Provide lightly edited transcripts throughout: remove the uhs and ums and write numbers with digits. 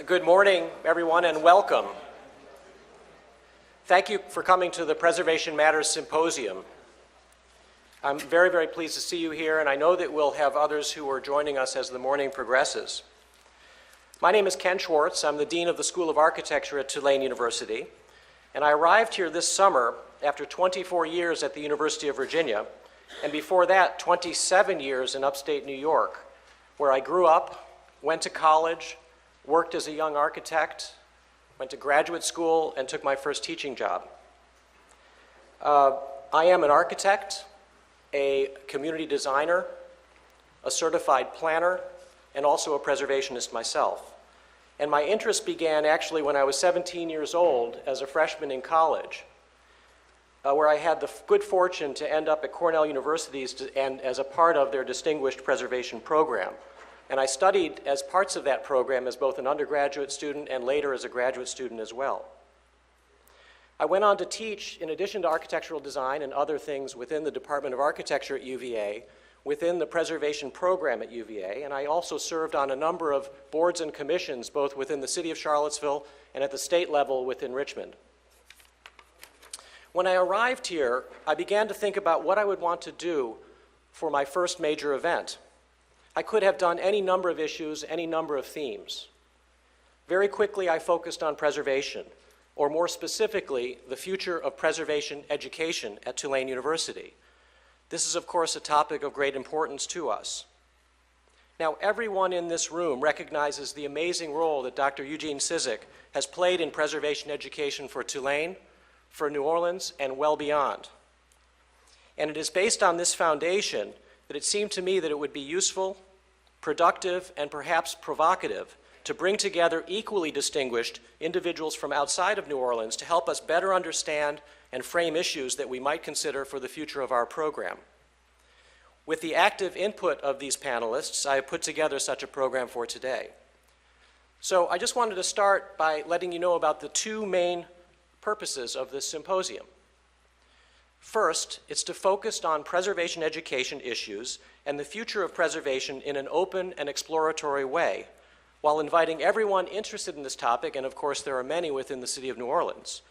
Good morning, everyone, and welcome. Thank you for coming to the Preservation Matters Symposium. I'm very, very pleased to see you here, and I know that we'll have others who are joining us as the morning progresses. My name is Ken Schwartz. I'm the Dean of the School of Architecture at Tulane University, and I arrived here this summer after 24 years at the University of Virginia, and before that, 27 years in upstate New York, where I grew up, went to college, worked as a young architect, went to graduate school, and took my first teaching job. I am an architect, a community designer, a certified planner, and also a preservationist myself. And my interest began actually when I was 17 years old as a freshman in college, where I had the good fortune to end up at Cornell University and as a part of their distinguished preservation program. And I studied as parts of that program as both an undergraduate student and later as a graduate student as well. I went on to teach, in addition to architectural design and other things within the Department of Architecture at UVA, within the preservation program at UVA, and I also served on a number of boards and commissions, both within the city of Charlottesville and at the state level within Richmond. When I arrived here, I began to think about what I would want to do for my first major event. I could have done any number of issues, any number of themes. Very quickly, I focused on preservation, or more specifically, the future of preservation education at Tulane University. This is, of course, a topic of great importance to us. Now, everyone in this room recognizes the amazing role that Dr. Eugene Cizik has played in preservation education for Tulane, for New Orleans, and well beyond. And it is based on this foundation that it seemed to me that it would be useful, productive, and perhaps provocative to bring together equally distinguished individuals from outside of New Orleans to help us better understand and frame issues that we might consider for the future of our program. With the active input of these panelists, I have put together such a program for today. So I just wanted to start by letting you know about the two main purposes of this symposium. First, it's to focus on preservation education issues and the future of preservation in an open and exploratory way, while inviting everyone interested in this topic, and of course there are many within the city of New Orleans,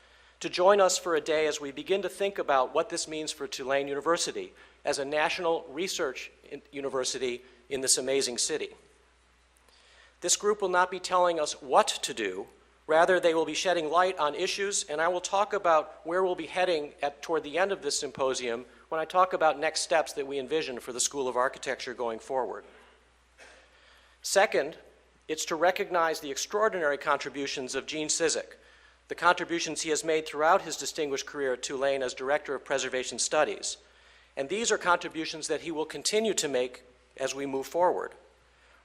to join us for a day as we begin to think about what this means for Tulane University as a national research university in this amazing city. This group will not be telling us what to do. Rather, they will be shedding light on issues, and I will talk about where we'll be heading toward the end of this symposium when I talk about next steps that we envision for the School of Architecture going forward. Second, it's to recognize the extraordinary contributions of Gene Cizik, the contributions he has made throughout his distinguished career at Tulane as Director of Preservation Studies. And these are contributions that he will continue to make as we move forward.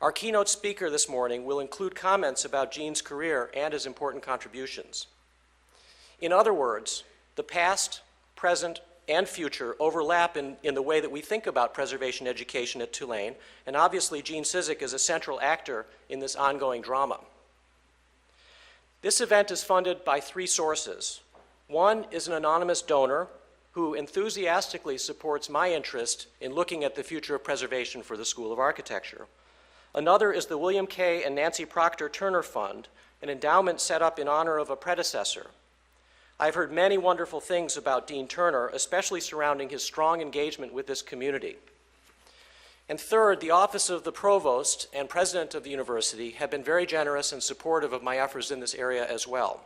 Our keynote speaker this morning will include comments about Gene's career and his important contributions. In other words, the past, present, and future overlap in the way that we think about preservation education at Tulane, and obviously Gene Cizik is a central actor in this ongoing drama. This event is funded by three sources. One is an anonymous donor who enthusiastically supports my interest in looking at the future of preservation for the School of Architecture. Another is the William K. and Nancy Proctor Turner Fund, an endowment set up in honor of a predecessor. I've heard many wonderful things about Dean Turner, especially surrounding his strong engagement with this community. And third, the Office of the Provost and President of the University have been very generous and supportive of my efforts in this area as well.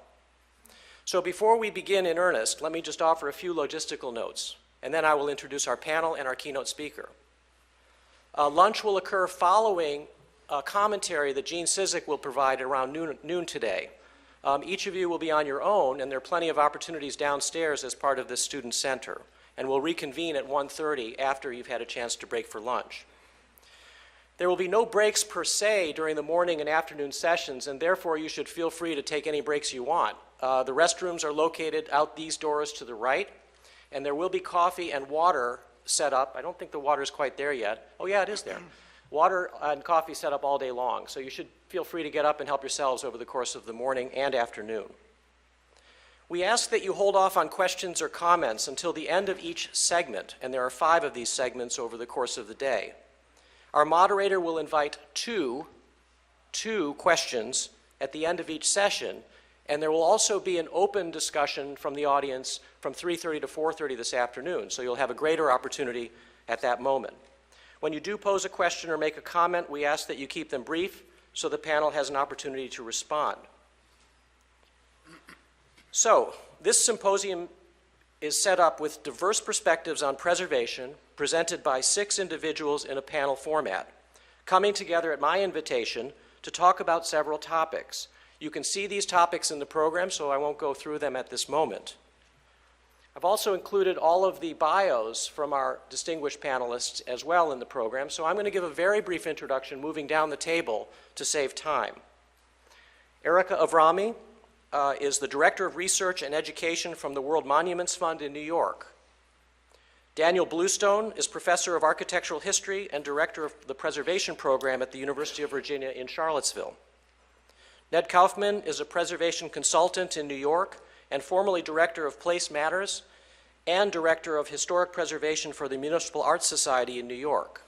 So before we begin in earnest, let me just offer a few logistical notes, and then I will introduce our panel and our keynote speaker. Lunch will occur following a commentary that Gene Cizik will provide around noon today. Each of you will be on your own, and there are plenty of opportunities downstairs as part of this student center. And we'll reconvene at 1:30 after you've had a chance to break for lunch. There will be no breaks per se during the morning and afternoon sessions, and therefore you should feel free to take any breaks you want. The restrooms are located out these doors to the right, and there will be coffee and water set up. I don't think the water is quite there yet. Oh yeah, it is there. Water and coffee set up all day long, so you should feel free to get up and help yourselves over the course of the morning and afternoon. We ask that you hold off on questions or comments until the end of each segment, and there are 5 of these segments over the course of the day. Our moderator will invite two questions at the end of each session, and there will also be an open discussion from the audience from 3:30 to 4:30 this afternoon, so you'll have a greater opportunity at that moment. When you do pose a question or make a comment, we ask that you keep them brief so the panel has an opportunity to respond. So, this symposium is set up with diverse perspectives on preservation presented by 6 individuals in a panel format, coming together at my invitation to talk about several topics. You can see these topics in the program, so I won't go through them at this moment. I've also included all of the bios from our distinguished panelists as well in the program, so I'm going to give a very brief introduction moving down the table to save time. Erica Avrami is the Director of Research and Education from the World Monuments Fund in New York. Daniel Bluestone is Professor of Architectural History and Director of the Preservation Program at the University of Virginia in Charlottesville. Ned Kaufman is a preservation consultant in New York and formerly Director of Place Matters and Director of Historic Preservation for the Municipal Arts Society in New York.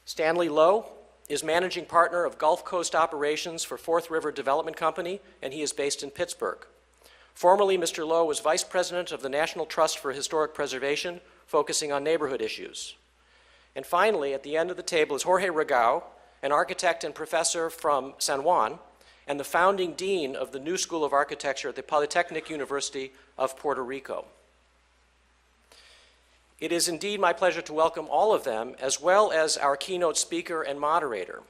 Stanley Lowe is Managing Partner of Gulf Coast Operations for Fourth River Development Company, and he is based in Pittsburgh. Formerly, Mr. Lowe was Vice President of the National Trust for Historic Preservation, focusing on neighborhood issues. And finally, at the end of the table is Jorge Regau, an architect and professor from San Juan, and the founding dean of the New School of Architecture at the Polytechnic University of Puerto Rico. It is indeed my pleasure to welcome all of them, as well as our keynote speaker and moderator.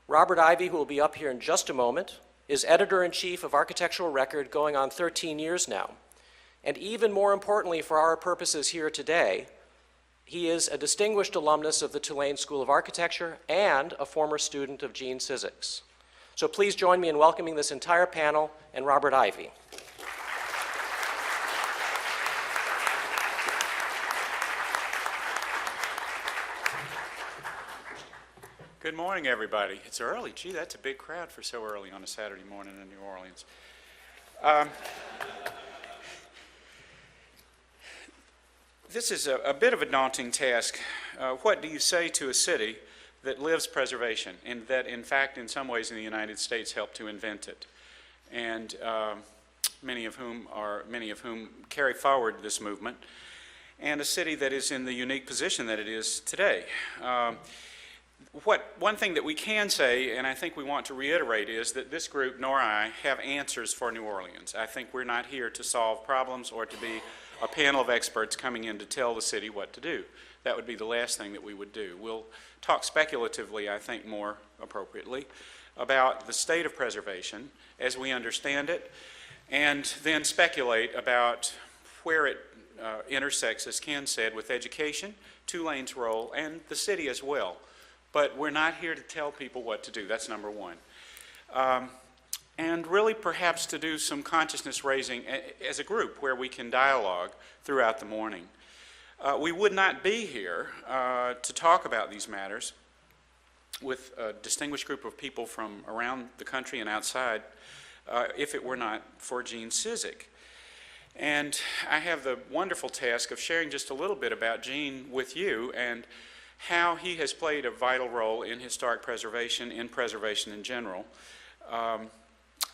Robert Ivy, who will be up here in just a moment, is editor-in-chief of Architectural Record going on 13 years now. And even more importantly for our purposes here today, he is a distinguished alumnus of the Tulane School of Architecture and a former student of Gene Cizik's. So please join me in welcoming this entire panel and Robert Ivy. Good morning, everybody. It's early. Gee, that's a big crowd for so early on a Saturday morning in New Orleans. This is a bit of a daunting task. What do you say to a city that lives preservation and that, in fact, in some ways in the United States helped to invent it, and many of whom carry forward this movement, and a city that is in the unique position that it is today? One thing that we can say, and I think we want to reiterate, is that this group, nor I, have answers for New Orleans. I think we're not here to solve problems or to be a panel of experts coming in to tell the city what to do. That would be the last thing that we would do. We'll talk speculatively, I think more appropriately, about the state of preservation as we understand it, and then speculate about where it intersects, as Ken said, with education, Tulane's role, and the city as well. But we're not here to tell people what to do. That's number one. And really perhaps to do some consciousness raising as a group where we can dialogue throughout the morning. We would not be here to talk about these matters with a distinguished group of people from around the country and outside if it were not for Gene Cizik. And I have the wonderful task of sharing just a little bit about Gene with you and how he has played a vital role in historic preservation, in preservation in general.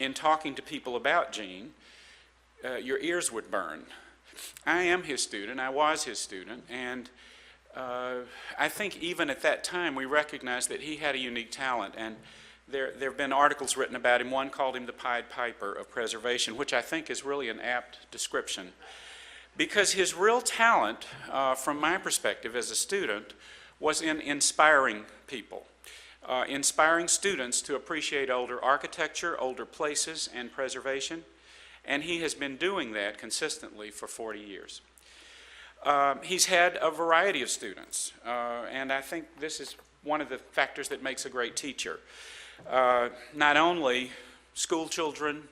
In talking to people about Gene, your ears would burn. I am his student, I was his student, and I think even at that time we recognized that he had a unique talent, and there have been articles written about him. One called him the Pied Piper of preservation, which I think is really an apt description, because his real talent, from my perspective as a student, was in inspiring people, inspiring students to appreciate older architecture, older places, and preservation, and he has been doing that consistently for 40 years. He's had a variety of students, and I think this is one of the factors that makes a great teacher. Not only school children,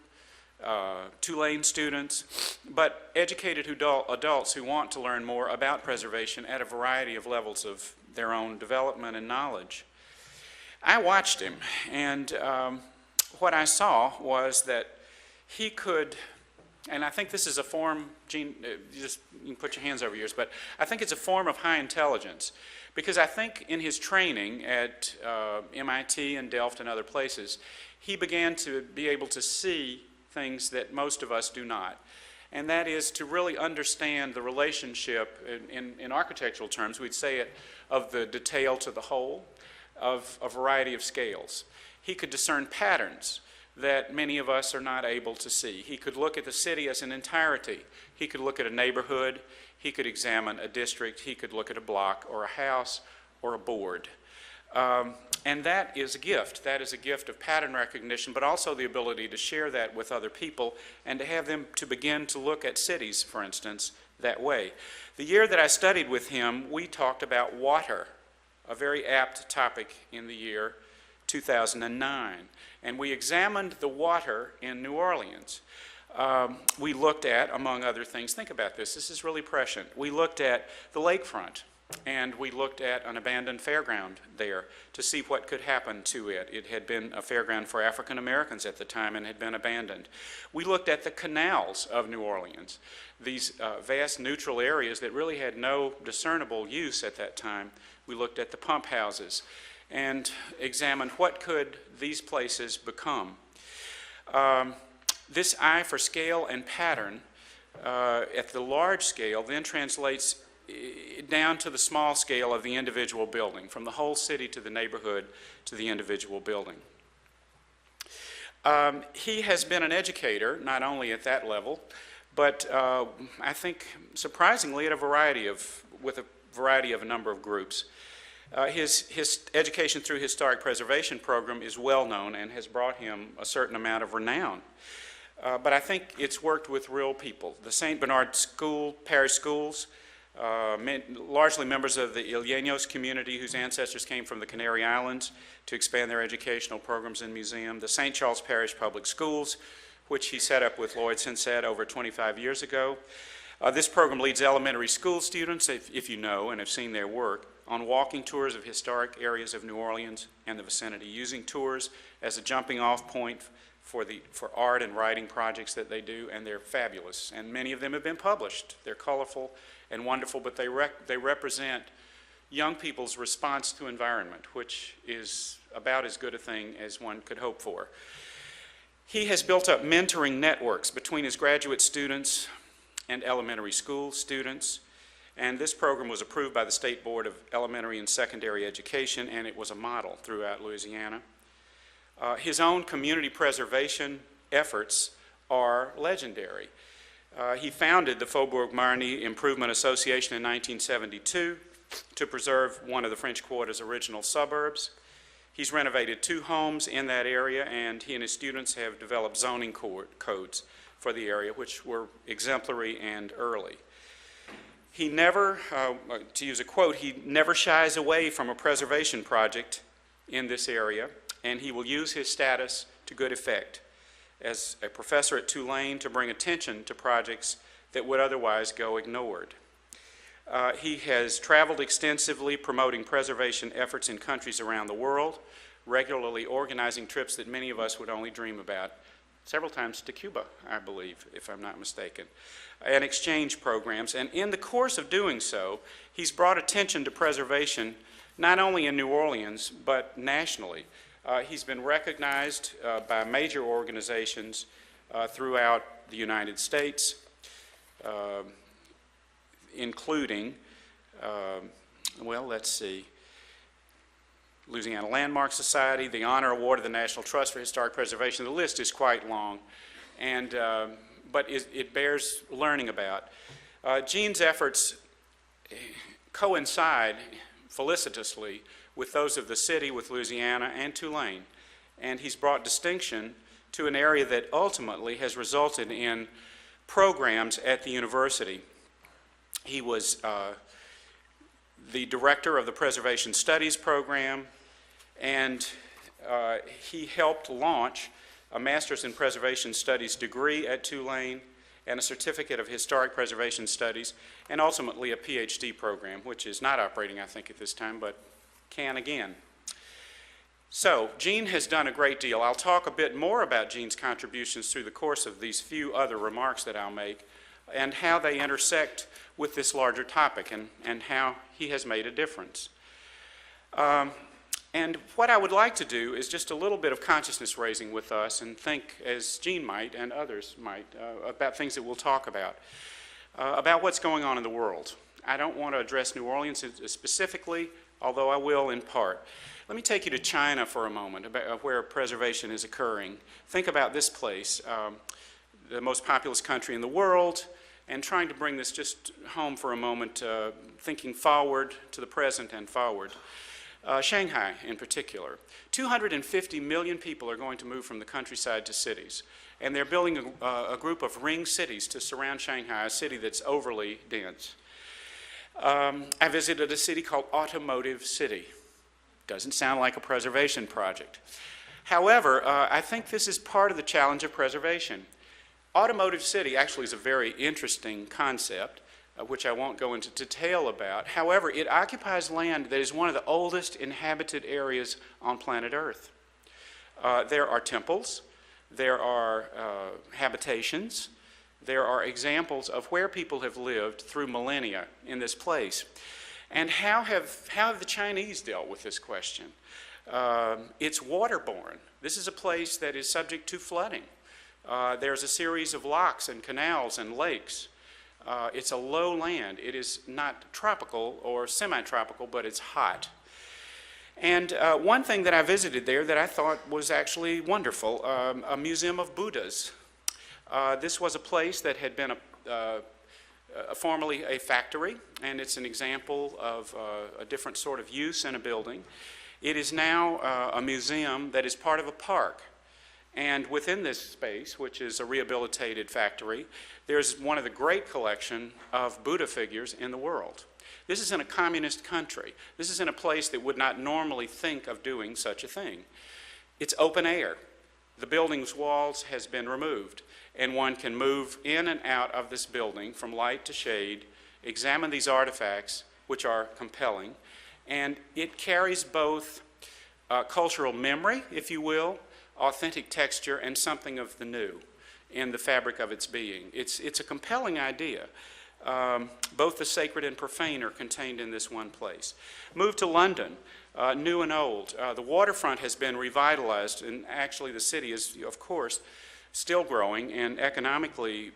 Tulane students, but educated adults who want to learn more about preservation at a variety of levels of their own development and knowledge. I watched him, and what I saw was that he could, and I think this is a form, Gene, you can put your hands over yours, but I think it's a form of high intelligence, Because I think in his training at MIT and Delft and other places, he began to be able to see things that most of us do not. And that is to really understand the relationship, in architectural terms, we'd say it, of the detail to the whole, of a variety of scales. He could discern patterns that many of us are not able to see. He could look at the city as an entirety. He could look at a neighborhood. He could examine a district. He could look at a block or a house or a board. And that is a gift. That is a gift of pattern recognition, but also the ability to share that with other people and to have them to begin to look at cities, for instance, that way. The year that I studied with him, we talked about water, a very apt topic in the year 2009. And we examined the water in New Orleans. We looked at, among other things, think about this, this is really prescient. We looked at the lakefront, and we looked at an abandoned fairground there to see what could happen to it. It had been a fairground for African Americans at the time and had been abandoned. We looked at the canals of New Orleans, these vast neutral areas that really had no discernible use at that time. We looked at the pump houses and examined what could these places become. This eye for scale and pattern at the large scale then translates down to the small scale of the individual building, from the whole city to the neighborhood to the individual building. He has been an educator, not only at that level, but I think surprisingly with a variety of a number of groups. His education through Historic Preservation Program is well known and has brought him a certain amount of renown. But I think it's worked with real people. The St. Bernard Parish Schools, largely members of the Ileños community whose ancestors came from the Canary Islands to expand their educational programs and museum. The St. Charles Parish Public Schools, which he set up with Lloyd Sinsett over 25 years ago. This program leads elementary school students, if you know and have seen their work, on walking tours of historic areas of New Orleans and the vicinity, using tours as a jumping off point for art and writing projects that they do, and they're fabulous. And many of them have been published. They're colorful and wonderful, but they represent young people's response to environment, which is about as good a thing as one could hope for. He has built up mentoring networks between his graduate students and elementary school students, and this program was approved by the State Board of Elementary and Secondary Education, and it was a model throughout Louisiana. His own community preservation efforts are legendary. He founded the Faubourg Marny Improvement Association in 1972 to preserve one of the French Quarter's original suburbs. He's renovated 2 homes in that area, and he and his students have developed zoning codes for the area, which were exemplary and early. He never, to use a quote, he never shies away from a preservation project in this area, and he will use his status to good effect as a professor at Tulane to bring attention to projects that would otherwise go ignored. He has traveled extensively promoting preservation efforts in countries around the world, regularly organizing trips that many of us would only dream about, several times to Cuba, I believe, if I'm not mistaken, and exchange programs. And in the course of doing so, he's brought attention to preservation not only in New Orleans, but nationally. He's been recognized by major organizations throughout the United States, including, well, let's see, Louisiana Landmark Society, the Honor Award of the National Trust for Historic Preservation. The list is quite long, and, but it bears learning about. Gene's efforts coincide felicitously with those of the city, with Louisiana and Tulane, and he's brought distinction to an area that ultimately has resulted in programs at the university. He was the director of the Preservation Studies program, and he helped launch a Master's in Preservation Studies degree at Tulane and a Certificate of Historic Preservation Studies, and ultimately a PhD program, which is not operating, I think, at this time, but can again. So, Gene has done a great deal. I'll talk a bit more about Gene's contributions through the course of these few other remarks that I'll make, and how they intersect with this larger topic, and how he has made a difference. And what I would like to do is just a little bit of consciousness raising with us and think, as Jean might and others might, about things that we'll talk about what's going on in the world. I don't want to address New Orleans specifically, although I will in part. Let me take you to China for a moment, about where preservation is occurring. Think about this place, the most populous country in the world, and trying to bring this just home for a moment, thinking forward to the present and forward. Shanghai in particular. 250 million people are going to move from the countryside to cities. And they're building a group of ring cities to surround Shanghai, a city that's overly dense. I visited a city called Automotive City. Doesn't sound like a preservation project. However, I think this is part of the challenge of preservation. Automotive City actually is a very interesting concept, which I won't go into detail about. However, it occupies land that is one of the oldest inhabited areas on planet Earth. There are temples, there are habitations, there are examples of where people have lived through millennia in this place. And how have the Chinese dealt with this question? It's waterborne. This is a place that is subject to flooding. There's a series of locks and canals and lakes. It's a low land. It is not tropical or semi-tropical, but it's hot. And one thing that I visited there that I thought was actually wonderful, a museum of Buddhas. This was a place that had been formerly a factory, and it's an example of a different sort of use in a building. It is now a museum that is part of a park. And within this space, which is a rehabilitated factory, there's one of the great collection of Buddha figures in the world. This is in a communist country. This is in a place that would not normally think of doing such a thing. It's open air. The building's walls has been removed, and one can move in and out of this building from light to shade, examine these artifacts, which are compelling, and it carries both cultural memory, if you will, authentic texture, and something of the new in the fabric of its being. It's a compelling idea. Both the sacred and profane are contained in this one place. Move to London, new and old. The waterfront has been revitalized, and actually the city is, of course, still growing and economically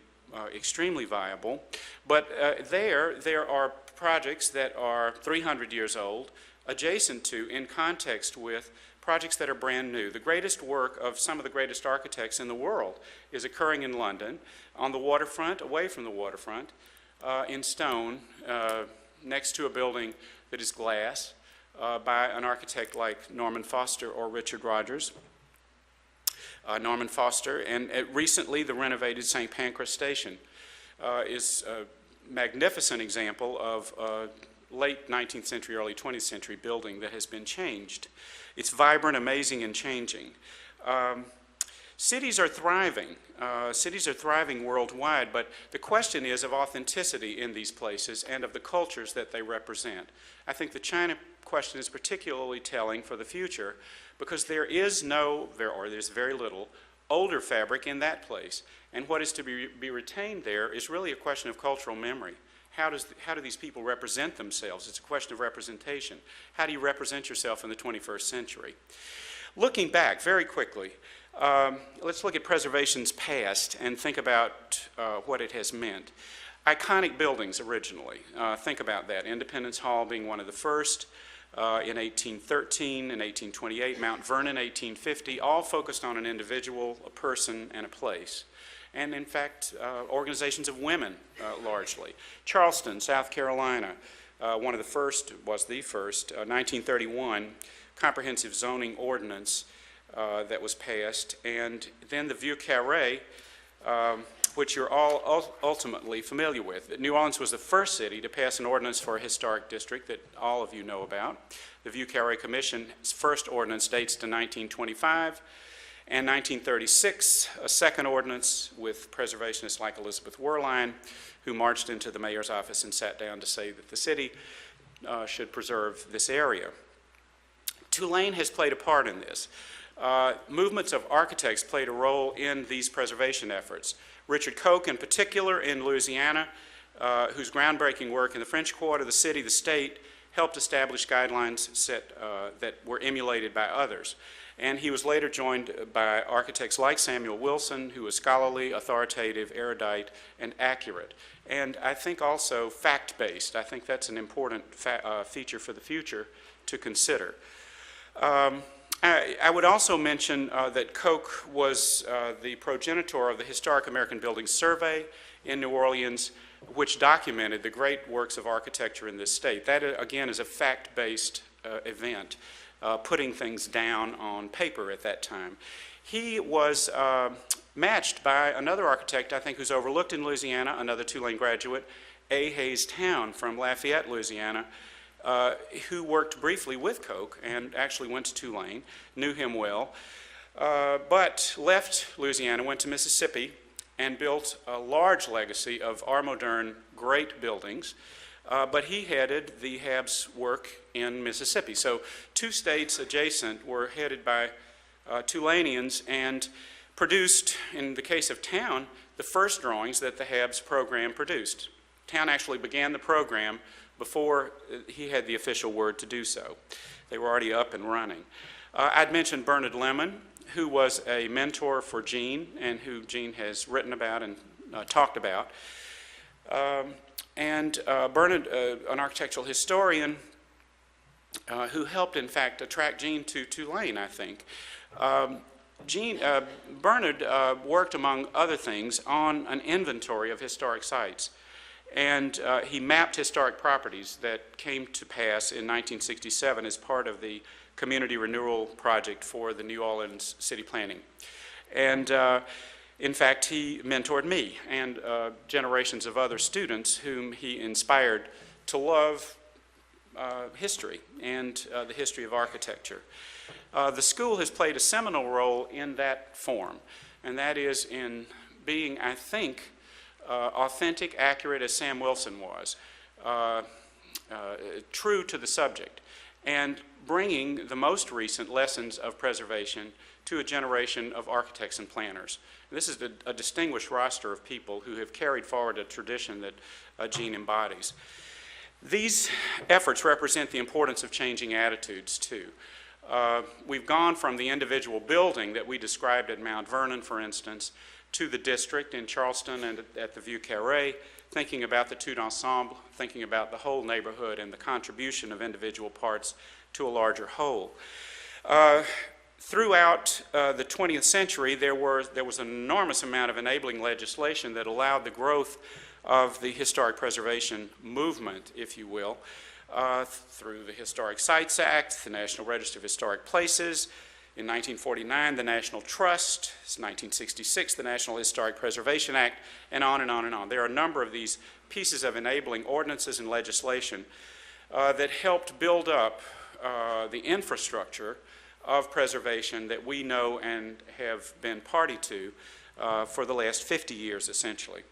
extremely viable. But there are projects that are 300 years old, adjacent to, in context with, projects that are brand new. The greatest work of some of the greatest architects in the world is occurring in London, on the waterfront, away from the waterfront, in stone, next to a building that is glass, by an architect like Norman Foster or Richard Rogers. Norman Foster, and recently the renovated St. Pancras Station is a magnificent example of late 19th century, early 20th century building that has been changed. It's vibrant, amazing, and changing. Cities are thriving. Cities are thriving worldwide, but the question is of authenticity in these places and of the cultures that they represent. I think the China question is particularly telling for the future because there's very little older fabric in that place. And what is to be retained there is really a question of cultural memory. How do these people represent themselves? It's a question of representation. How do you represent yourself in the 21st century? Looking back very quickly, let's look at preservation's past and think about what it has meant. Iconic buildings originally, think about that. Independence Hall being one of the first in 1813 and 1828, Mount Vernon 1850, all focused on an individual, a person, and a place. And in fact, organizations of women largely. Charleston, South Carolina, one of the first, was the first, 1931 comprehensive zoning ordinance that was passed. And then the Vieux Carré, which you're all ultimately familiar with. New Orleans was the first city to pass an ordinance for a historic district that all of you know about. The Vieux Carré Commission's first ordinance dates to 1925. And 1936, a second ordinance with preservationists like Elizabeth Werlein, who marched into the mayor's office and sat down to say that the city should preserve this area. Tulane has played a part in this. Movements of architects played a role in these preservation efforts. Richard Koch, in particular, in Louisiana, whose groundbreaking work in the French Quarter, the city, the state, helped establish guidelines that were emulated by others. And he was later joined by architects like Samuel Wilson, who was scholarly, authoritative, erudite, and accurate. And I think also fact-based. I think that's an important feature for the future to consider. I would also mention that Koch was the progenitor of the Historic American Buildings Survey in New Orleans, which documented the great works of architecture in this state. That, again, is a fact-based event, putting things down on paper at that time. He was matched by another architect, I think, who's overlooked in Louisiana, another Tulane graduate, A. Hayes Town from Lafayette, Louisiana, who worked briefly with Koch and actually went to Tulane, knew him well, but left Louisiana, went to Mississippi, and built a large legacy of our modern great buildings, but he headed the Habs work in Mississippi. So 2 states adjacent were headed by Tulaneans and produced, in the case of Town, the first drawings that the Habs program produced. Town actually began the program before he had the official word to do so. They were already up and running. I'd mentioned Bernard Lemon, who was a mentor for Gene and who Gene has written about and talked about. Bernard, an architectural historian who helped, in fact, attract Gene to Tulane, I think. Bernard worked, among other things, on an inventory of historic sites. And he mapped historic properties that came to pass in 1967 as part of the community renewal project for the New Orleans city planning. And in fact, he mentored me and generations of other students whom he inspired to love history and the history of architecture. The school has played a seminal role in that form, and that is in being, I think, authentic, accurate as Sam Wilson was, true to the subject, and bringing the most recent lessons of preservation to a generation of architects and planners. This is a distinguished roster of people who have carried forward a tradition that Gene embodies. These efforts represent the importance of changing attitudes, too. We've gone from the individual building that we described at Mount Vernon, for instance, to the district in Charleston and at the Vieux Carré, thinking about the tout ensemble, thinking about the whole neighborhood and the contribution of individual parts to a larger whole. Throughout the 20th century, there was an enormous amount of enabling legislation that allowed the growth of the historic preservation movement, if you will, through the Historic Sites Act, the National Register of Historic Places, in 1949, the National Trust, 1966, the National Historic Preservation Act, and on and on and on. There are a number of these pieces of enabling ordinances and legislation that helped build up the infrastructure of preservation that we know and have been party to for the last 50 years, essentially.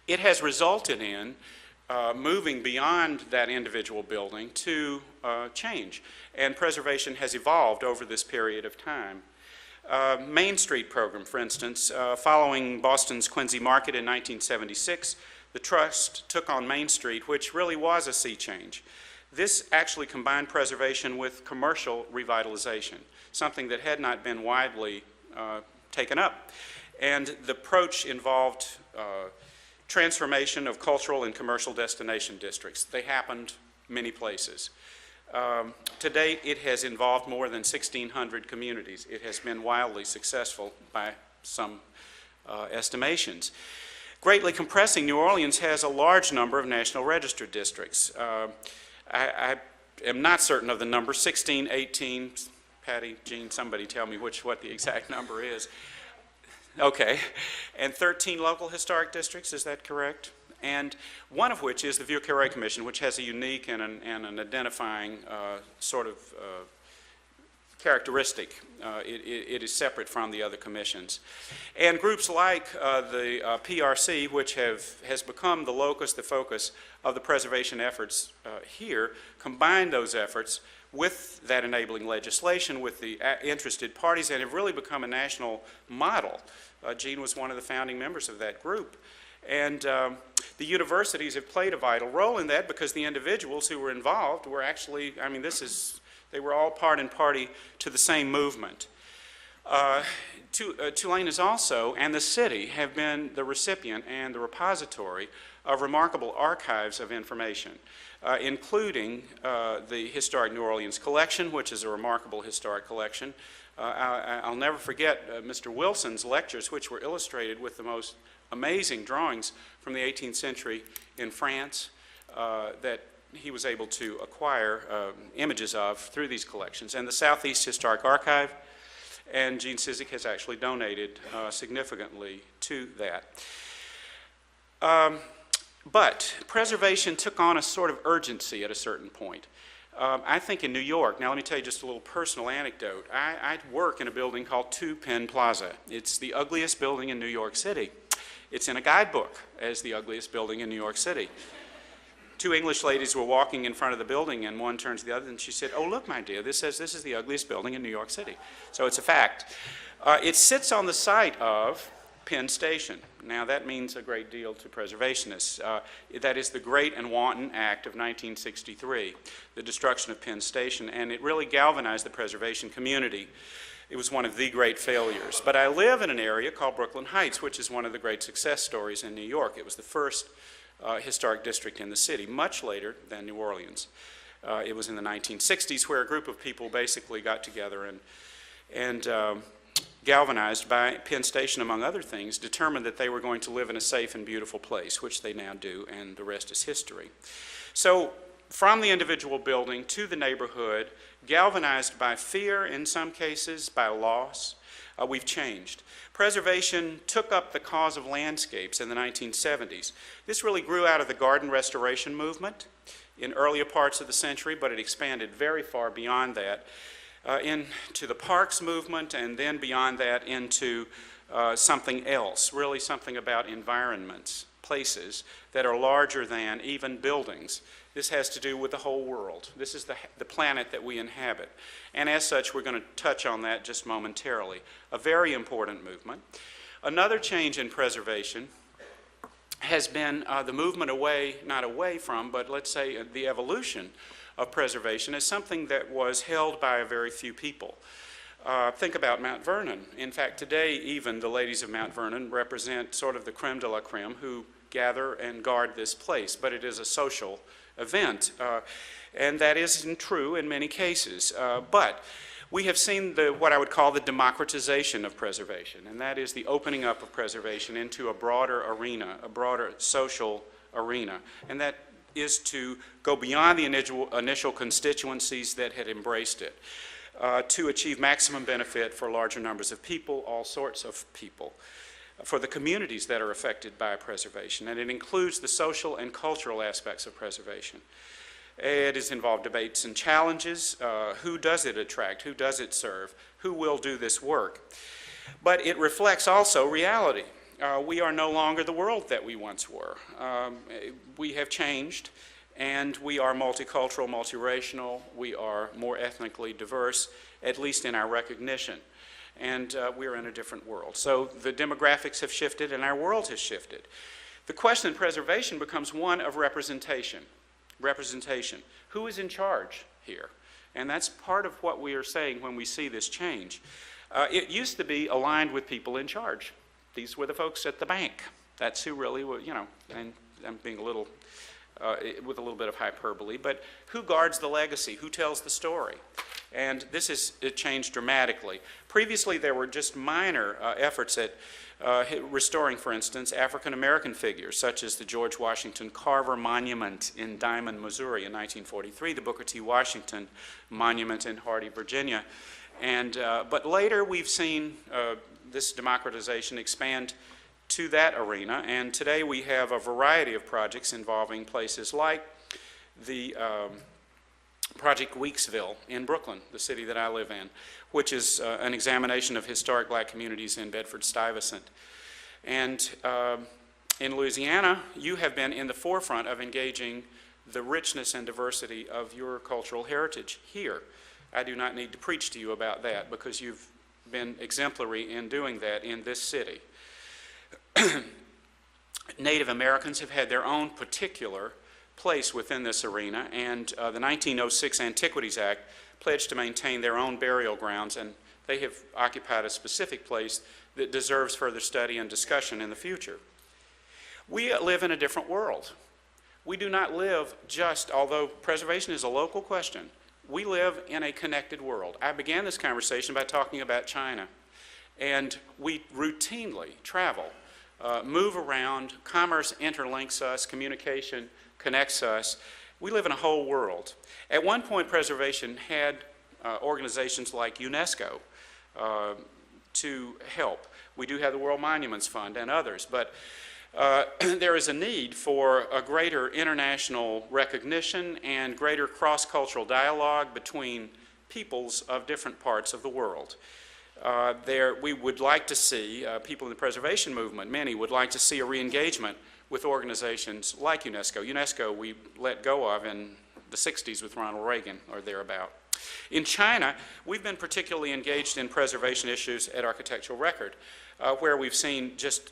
It has resulted in moving beyond that individual building to change, and preservation has evolved over this period of time. Main Street program, for instance, following Boston's Quincy Market in 1976, the Trust took on Main Street, which really was a sea change. This actually combined preservation with commercial revitalization, something that had not been widely taken up. And the approach involved transformation of cultural and commercial destination districts. They happened many places. To date, it has involved more than 1,600 communities. It has been wildly successful by some estimations. Greatly compressing, New Orleans has a large number of National Register districts. I am not certain of the number, 16, 18, Patty, Gene, somebody tell me what the exact number is. Okay, and 13 local historic districts, is that correct? And one of which is the Vieux Carré Commission, which has a unique and an identifying sort of characteristic. It is separate from the other commissions. And groups like the PRC, which has become the locus, the focus of the preservation efforts here, combine those efforts with that enabling legislation, with the interested parties, and have really become a national model. Gene was one of the founding members of that group. And the universities have played a vital role in that because the individuals who were involved were actually, I mean, they were all part and party to the same movement. Tulane is also, and the city, have been the recipient and the repository of remarkable archives of information, including the Historic New Orleans Collection, which is a remarkable historic collection. I'll never forget Mr. Wilson's lectures, which were illustrated with the most amazing drawings from the 18th century in France that he was able to acquire images of through these collections. And the Southeast Historic Archive, and Gene Cizik has actually donated significantly to that. But preservation took on a sort of urgency at a certain point. I think in New York, now let me tell you just a little personal anecdote. I work in a building called 2 Penn Plaza. It's the ugliest building in New York City. It's in a guidebook as the ugliest building in New York City. 2 English ladies were walking in front of the building, and one turned to the other and she said, "Oh, look, my dear, this says this is the ugliest building in New York City." So it's a fact. It sits on the site of Penn Station. Now that means a great deal to preservationists. That is the Great and Wanton Act of 1963, the destruction of Penn Station, and it really galvanized the preservation community. It was one of the great failures. But I live in an area called Brooklyn Heights, which is one of the great success stories in New York. It was the first historic district in the city, much later than New Orleans. It was in the 1960s where a group of people basically got together and galvanized by Penn Station, among other things, determined that they were going to live in a safe and beautiful place, which they now do, and the rest is history. So from the individual building to the neighborhood, galvanized by fear in some cases, by loss, we've changed. Preservation took up the cause of landscapes in the 1970s. This really grew out of the garden restoration movement in earlier parts of the century, but it expanded very far beyond that into the parks movement, and then beyond that into something else, really something about environments, places that are larger than even buildings. This has to do with the whole world. This is the planet that we inhabit. And as such, we're going to touch on that just momentarily. A very important movement. Another change in preservation has been the movement away, not away from, but let's say the evolution of preservation as something that was held by a very few people. Think about Mount Vernon. In fact, today even the ladies of Mount Vernon represent sort of the creme de la creme who gather and guard this place, but it is a social event, and that isn't true in many cases. But we have seen what I would call the democratization of preservation, and that is the opening up of preservation into a broader arena, a broader social arena, and that is to go beyond the initial constituencies that had embraced it, to achieve maximum benefit for larger numbers of people, all sorts of people, for the communities that are affected by preservation. And it includes the social and cultural aspects of preservation. It has involved debates and challenges. Who does it attract? Who does it serve? Who will do this work? But it reflects also reality. We are no longer the world that we once were. We have changed, and we are multicultural, multiracial. We are more ethnically diverse, at least in our recognition. And we're in a different world. So the demographics have shifted, and our world has shifted. The question in preservation becomes one of representation. Representation. Who is in charge here? And that's part of what we are saying when we see this change. It used to be aligned with people in charge. These were the folks at the bank. That's who really were, and I'm being a little, with a little bit of hyperbole, but who guards the legacy? Who tells the story? And this has changed dramatically. Previously, there were just minor efforts at restoring, for instance, African-American figures, such as the George Washington Carver Monument in Diamond, Missouri in 1943, the Booker T. Washington Monument in Hardy, Virginia. But later, we've seen this democratization expand to that arena, and today we have a variety of projects involving places like the Project Weeksville in Brooklyn, the city that I live in, which is an examination of historic black communities in Bedford-Stuyvesant. And in Louisiana, you have been in the forefront of engaging the richness and diversity of your cultural heritage here. I do not need to preach to you about that because you've been exemplary in doing that in this city. Native Americans have had their own particular place within this arena, and the 1906 Antiquities Act pledged to maintain their own burial grounds, and they have occupied a specific place that deserves further study and discussion in the future. We live in a different world. We do not live just, although preservation is a local question, we live in a connected world. I began this conversation by talking about China, and we routinely travel, move around, commerce interlinks us, communication connects us. We live in a whole world. At one point, preservation had organizations like UNESCO to help. We do have the World Monuments Fund and others, but there is a need for a greater international recognition and greater cross-cultural dialogue between peoples of different parts of the world. We would like to see, people in the preservation movement, many would like to see a re-engagement with organizations like UNESCO. UNESCO we let go of in the 60s with Ronald Reagan or thereabout. In China, we've been particularly engaged in preservation issues at Architectural Record, where we've seen just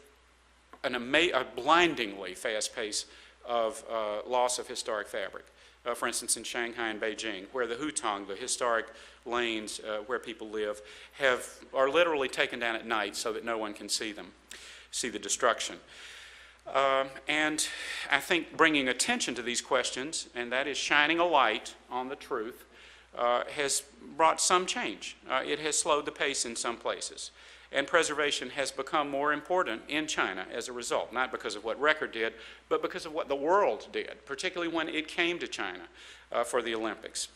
a blindingly fast pace of loss of historic fabric. For instance, in Shanghai and Beijing, where the hutong, the historic lanes where people live, are literally taken down at night so that no one can see them, see the destruction. And I think bringing attention to these questions, and that is shining a light on the truth, has brought some change. It has slowed the pace in some places. And preservation has become more important in China as a result, not because of what Record did, but because of what the world did, particularly when it came to China for the Olympics.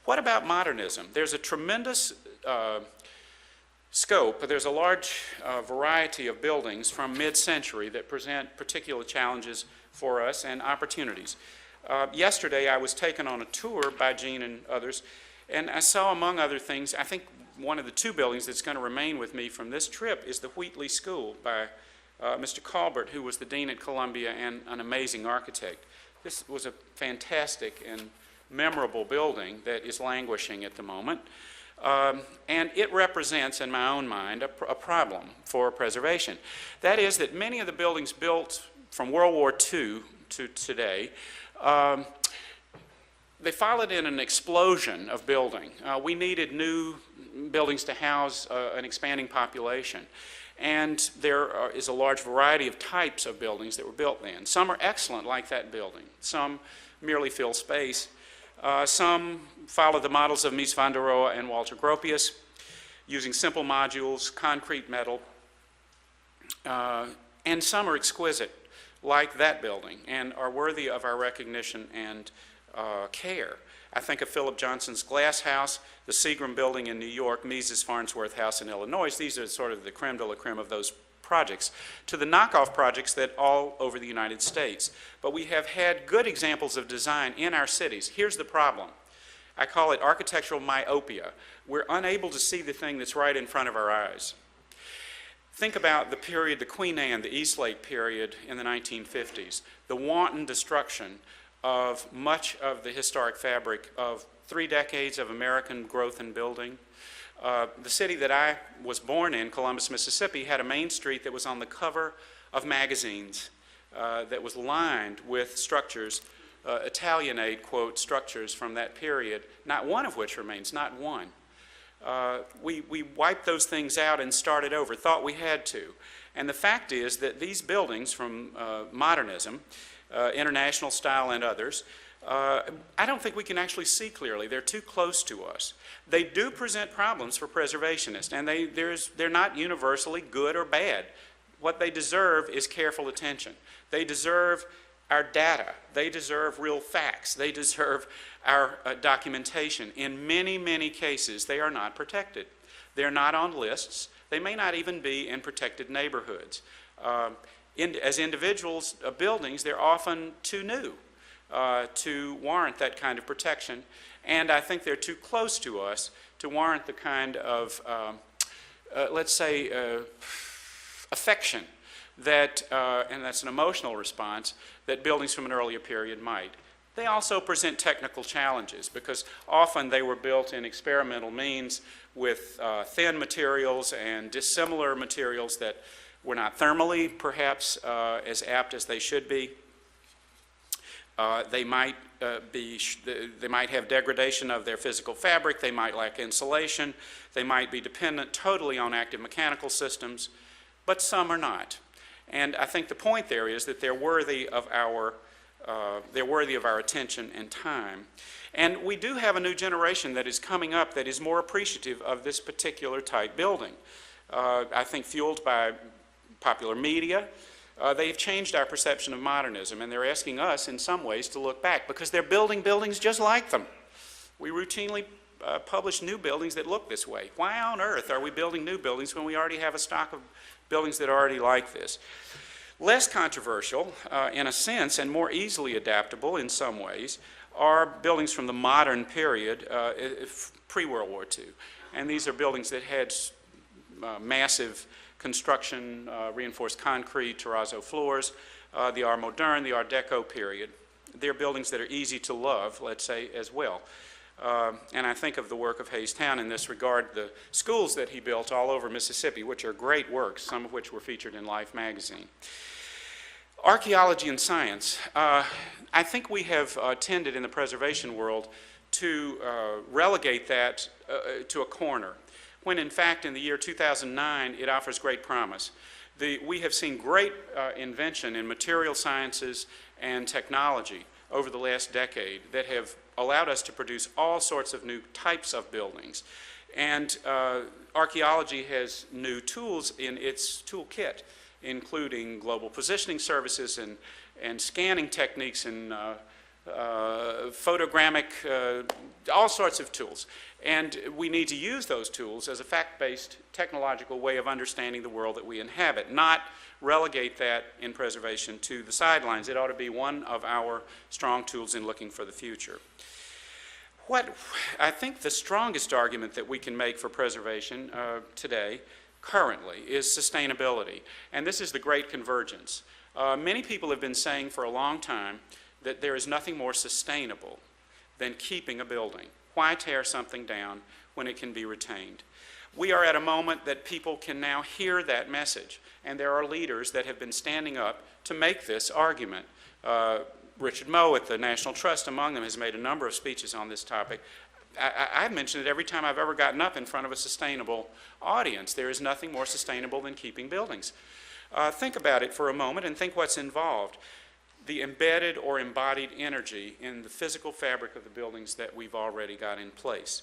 What about modernism? There's a tremendous scope, but there's a large variety of buildings from mid-century that present particular challenges for us and opportunities. Yesterday I was taken on a tour by Gene and others, and I saw, among other things, I think one of the two buildings that's going to remain with me from this trip is the Wheatley School by Mr. Colbert, who was the dean at Columbia and an amazing architect. This was a fantastic and memorable building that is languishing at the moment. And it represents, in my own mind, a problem for preservation. That is that many of the buildings built from World War II to today, they followed in an explosion of building. We needed new buildings to house an expanding population. And there is a large variety of types of buildings that were built then. Some are excellent, like that building. Some merely fill space. Some follow the models of Mies van der Rohe and Walter Gropius, using simple modules, concrete metal. And some are exquisite, like that building, and are worthy of our recognition and care. I think of Philip Johnson's Glass House, the Seagram Building in New York, Mises Farnsworth House in Illinois. These are sort of the creme de la creme of those projects, to the knockoff projects that all over the United States. But we have had good examples of design in our cities. Here's the problem. I call it architectural myopia. We're unable to see the thing that's right in front of our eyes. Think about the period, the Queen Anne, the Eastlake period in the 1950s, the wanton destruction of much of the historic fabric of 3 decades of American growth and building. The city that I was born in, Columbus, Mississippi, had a main street that was on the cover of magazines that was lined with structures, Italianate, quote, structures from that period, not one of which remains, not one. We wiped those things out and started over, thought we had to. And the fact is that these buildings from modernism, international style and others, I don't think we can actually see clearly. They're too close to us. They do present problems for preservationists, and they're not universally good or bad. What they deserve is careful attention. They deserve our data. They deserve real facts. They deserve our documentation. In many, many cases, they are not protected. They're not on lists. They may not even be in protected neighborhoods. As individuals, buildings, they're often too new to warrant that kind of protection, and I think they're too close to us to warrant the kind of, let's say, affection that, and that's an emotional response, that buildings from an earlier period might. They also present technical challenges because often they were built in experimental means with thin materials and dissimilar materials that were not thermally, perhaps, as apt as they should be. They might have degradation of their physical fabric. They might lack insulation. They might be dependent totally on active mechanical systems, but some are not. And I think the point there is that they're worthy of our attention and time. And we do have a new generation that is coming up that is more appreciative of this particular type building. I think fueled by popular media, they've changed our perception of modernism, and they're asking us in some ways to look back because they're building buildings just like them. We routinely publish new buildings that look this way. Why on earth are we building new buildings when we already have a stock of buildings that are already like this? Less controversial, in a sense, and more easily adaptable in some ways, are buildings from the modern period, pre-World War II. And these are buildings that had massive construction, reinforced concrete, terrazzo floors, the Art Moderne, the Art Deco period. They're buildings that are easy to love, let's say, as well. And I think of the work of Hayes Town in this regard, the schools that he built all over Mississippi, which are great works, some of which were featured in Life magazine. Archaeology and science. I think we have tended in the preservation world to relegate that to a corner, when in fact in the year 2009 it offers great promise. We have seen great invention in material sciences and technology over the last decade that have allowed us to produce all sorts of new types of buildings. And archaeology has new tools in its toolkit, including global positioning services and scanning techniques and photogrammic, all sorts of tools. And we need to use those tools as a fact-based technological way of understanding the world that we inhabit, not relegate that in preservation to the sidelines. It ought to be one of our strong tools in looking for the future. What I think the strongest argument that we can make for preservation today, currently, is sustainability. And this is the great convergence. Many people have been saying for a long time that there is nothing more sustainable than keeping a building. Why tear something down when it can be retained? We are at a moment that people can now hear that message, and there are leaders that have been standing up to make this argument. Richard Moe at the National Trust, among them, has made a number of speeches on this topic. I've mentioned it every time I've ever gotten up in front of a sustainable audience. There is nothing more sustainable than keeping buildings. Think about it for a moment and think what's involved. The embedded or embodied energy in the physical fabric of the buildings that we've already got in place.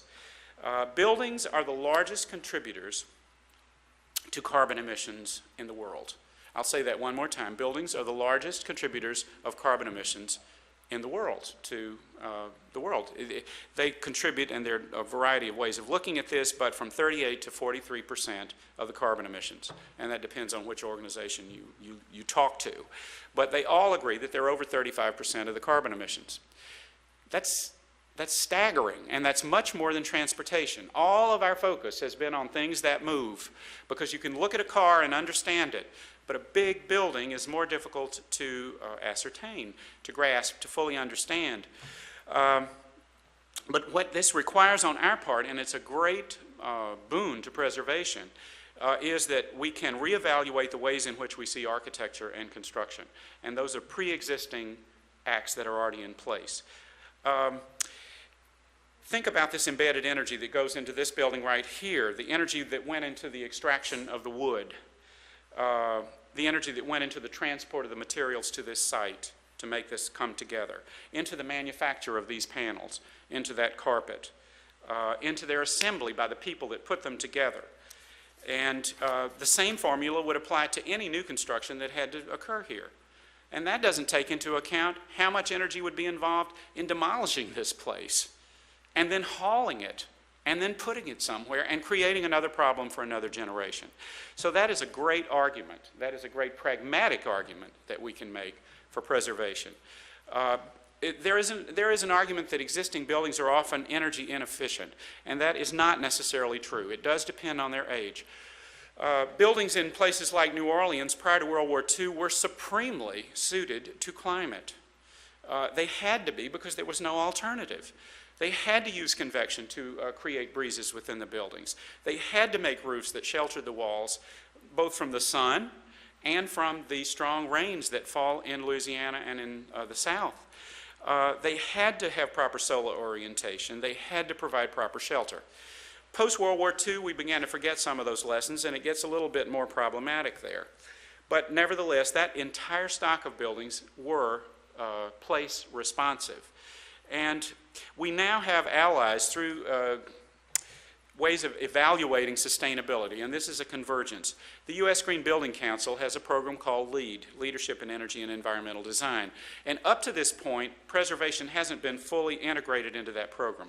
Buildings are the largest contributors to carbon emissions in the world. I'll say that one more time. Buildings are the largest contributors of carbon emissions in the world, to the world. They contribute, and there are a variety of ways of looking at this, but from 38 to 43% of the carbon emissions. And that depends on which organization you talk to. But they all agree that they're over 35% of the carbon emissions. That's staggering, and that's much more than transportation. All of our focus has been on things that move, because you can look at a car and understand it, but a big building is more difficult to ascertain, to grasp, to fully understand. But what this requires on our part, and it's a great boon to preservation, is that we can reevaluate the ways in which we see architecture and construction. And those are pre-existing acts that are already in place. Think about this embedded energy that goes into this building right here, the energy that went into the extraction of the wood, the energy that went into the transport of the materials to this site to make this come together, into the manufacture of these panels, into that carpet, into their assembly by the people that put them together. And the same formula would apply to any new construction that had to occur here. And that doesn't take into account how much energy would be involved in demolishing this place, and then hauling it, and then putting it somewhere and creating another problem for another generation. So that is a great argument. That is a great pragmatic argument that we can make for preservation. There is an argument that existing buildings are often energy inefficient, and that is not necessarily true. It does depend on their age. Buildings in places like New Orleans prior to World War II were supremely suited to climate. They had to be, because there was no alternative. They had to use convection to create breezes within the buildings. They had to make roofs that sheltered the walls both from the sun and from the strong rains that fall in Louisiana and in the South. They had to have proper solar orientation. They had to provide proper shelter. Post-World War II, we began to forget some of those lessons, and it gets a little bit more problematic there. But nevertheless, that entire stock of buildings were place responsive. And we now have allies through ways of evaluating sustainability, and this is a convergence. The U.S. Green Building Council has a program called LEED, Leadership in Energy and Environmental Design. And up to this point, preservation hasn't been fully integrated into that program.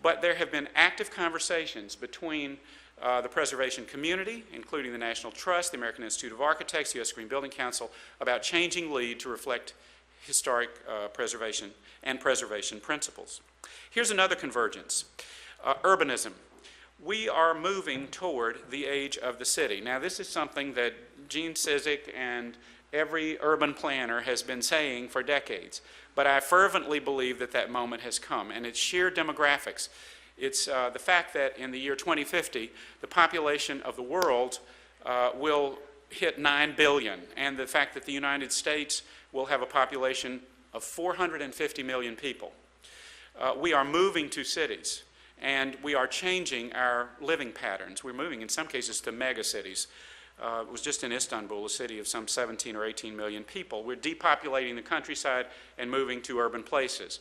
But there have been active conversations between the preservation community, including the National Trust, the American Institute of Architects, the U.S. Green Building Council, about changing LEED to reflect historic preservation and preservation principles. Here's another convergence, urbanism. We are moving toward the age of the city. Now, this is something that Gene Cizik and every urban planner has been saying for decades, but I fervently believe that that moment has come, and it's sheer demographics. It's the fact that in the year 2050, the population of the world will hit 9 billion, and the fact that the United States will have a population of 450 million people. We are moving to cities, and we are changing our living patterns. We're moving, in some cases, to mega cities. It was just in Istanbul, a city of some 17 or 18 million people. We're depopulating the countryside and moving to urban places.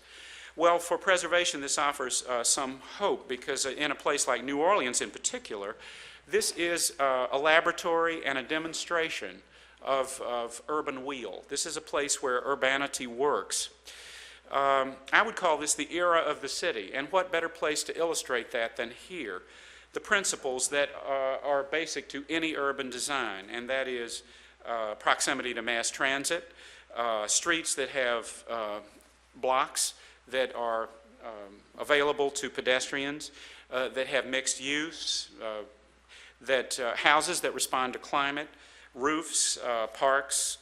Well, for preservation, this offers some hope, because in a place like New Orleans in particular, this is a laboratory and a demonstration of urban weal. This is a place where urbanity works. I would call this the era of the city, and what better place to illustrate that than here? The principles that are basic to any urban design, and that is proximity to mass transit, streets that have blocks that are available to pedestrians, that have mixed use, that houses that respond to climate, roofs, parks,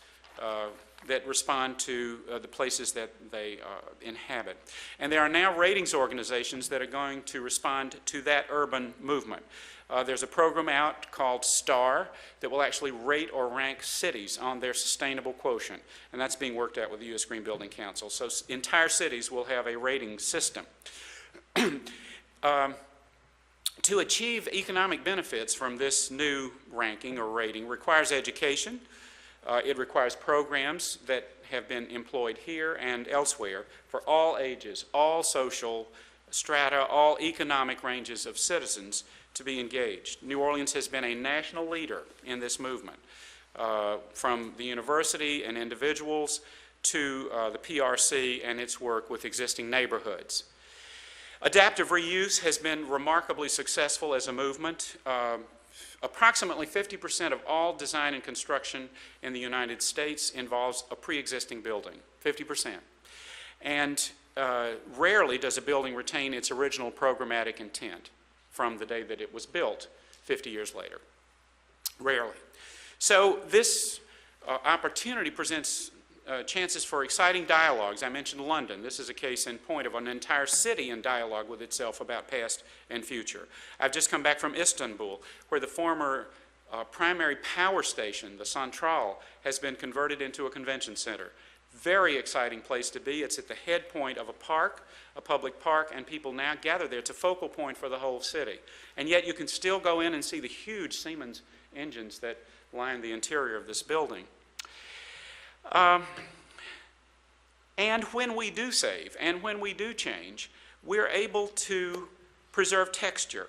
that respond to the places that they inhabit. And there are now ratings organizations that are going to respond to that urban movement. There's a program out called STAR that will actually rate or rank cities on their sustainable quotient, and that's being worked out with the U.S. Green Building Council. So entire cities will have a rating system. To achieve economic benefits from this new ranking or rating requires education. It requires programs that have been employed here and elsewhere for all ages, all social strata, all economic ranges of citizens to be engaged. New Orleans has been a national leader in this movement, from the university and individuals to the PRC and its work with existing neighborhoods. Adaptive reuse has been remarkably successful as a movement. Approximately 50% of all design and construction in the United States involves a pre-existing building, 50%. And rarely does a building retain its original programmatic intent from the day that it was built 50 years later. Rarely. So this opportunity presents chances for exciting dialogues. I mentioned London. This is a case in point of an entire city in dialogue with itself about past and future. I've just come back from Istanbul, where the former primary power station, the Central, has been converted into a convention center. Very exciting place to be. It's at the head point of a park, a public park, and people now gather there. It's a focal point for the whole city. And yet you can still go in and see the huge Siemens engines that line the interior of this building. And when we do save and when we do change, we're able to preserve texture.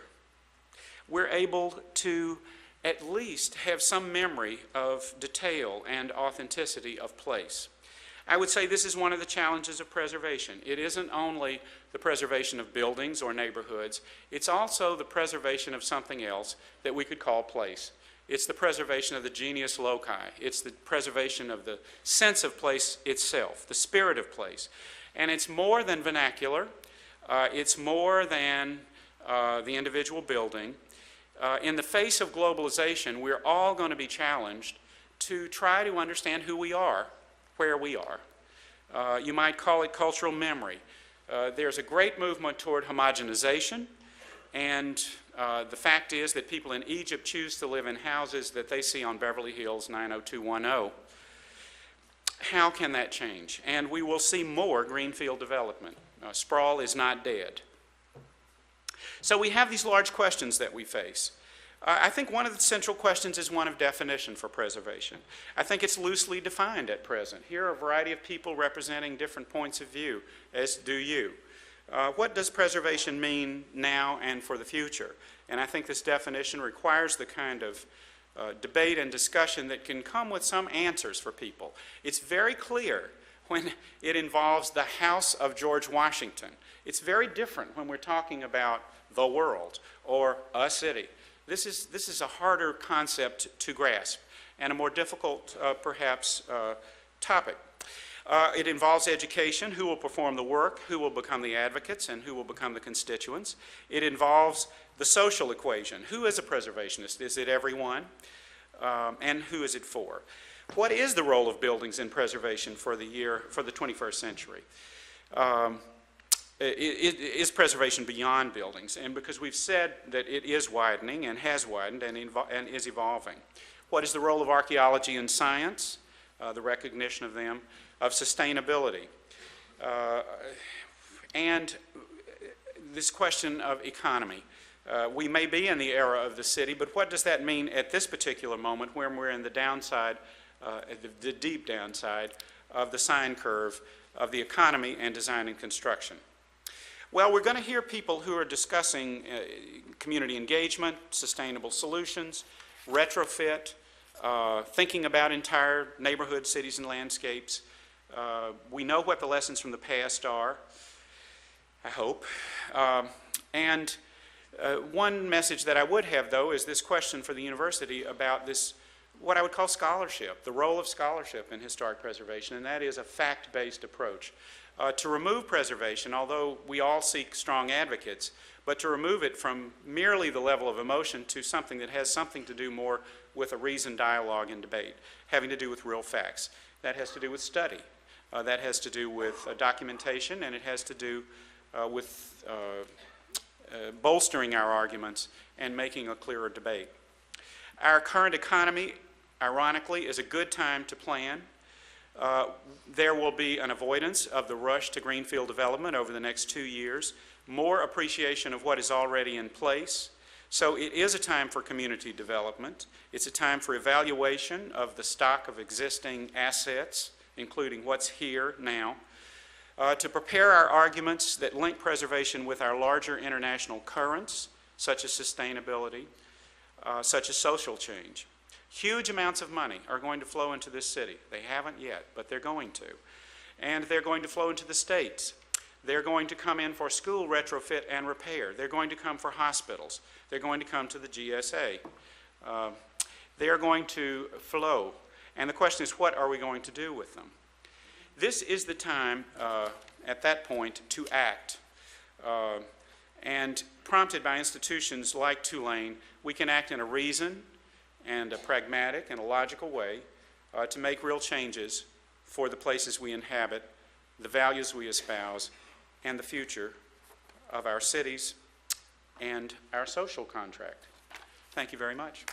We're able to at least have some memory of detail and authenticity of place. I would say this is one of the challenges of preservation. It isn't only the preservation of buildings or neighborhoods, it's also the preservation of something else that we could call place. It's the preservation of the genius loci. It's the preservation of the sense of place itself, the spirit of place. And it's more than vernacular. It's more than the individual building. In the face of globalization, we're all going to be challenged to try to understand who we are, where we are. You might call it cultural memory. There's a great movement toward homogenization, and The fact is that people in Egypt choose to live in houses that they see on Beverly Hills 90210. How can that change? And we will see more greenfield development. Sprawl is not dead. So we have these large questions that we face. I think one of the central questions is one of definition for preservation. I think it's loosely defined at present. Here are a variety of people representing different points of view, as do you. What does preservation mean now and for the future? And I think this definition requires the kind of debate and discussion that can come with some answers for people. It's very clear when it involves the house of George Washington. It's very different when we're talking about the world or a city. This is a harder concept to grasp and a more difficult, perhaps, topic. It involves education, who will perform the work, who will become the advocates, and who will become the constituents. It involves the social equation. Who is a preservationist? Is it everyone? And who is it for? What is the role of buildings in preservation for the 21st century? Is preservation beyond buildings? And because we've said that it is widening and has widened and is evolving. What is the role of archaeology and science? The recognition of them, of sustainability, and this question of economy. We may be in the era of the city, but what does that mean at this particular moment when we're in the downside, the deep downside of the sine curve of the economy and design and construction? Well, we're going to hear people who are discussing community engagement, sustainable solutions, retrofit, thinking about entire neighborhoods, cities, and landscapes. We know what the lessons from the past are, I hope. And one message that I would have, though, is this question for the university about this, what I would call scholarship, the role of scholarship in historic preservation, and that is a fact-based approach. To remove preservation, although we all seek strong advocates, but to remove it from merely the level of emotion to something that has something to do more with a reasoned dialogue and debate, having to do with real facts. That has to do with study. That has to do with documentation, and it has to do with bolstering our arguments and making a clearer debate. Our current economy, ironically, is a good time to plan. There will be an avoidance of the rush to greenfield development over the next 2 years, more appreciation of what is already in place. So it is a time for community development. It's a time for evaluation of the stock of existing assets, including what's here now, to prepare our arguments that link preservation with our larger international currents, such as sustainability, such as social change. Huge amounts of money are going to flow into this city. They haven't yet, but they're going to. And they're going to flow into the states. They're going to come in for school retrofit and repair. They're going to come for hospitals. They're going to come to the GSA. They're going to flow. And the question is, what are we going to do with them? This is the time, at that point, to act. And prompted by institutions like Tulane, we can act in a reasoned and a pragmatic and a logical way to make real changes for the places we inhabit, the values we espouse, and the future of our cities and our social contract. Thank you very much.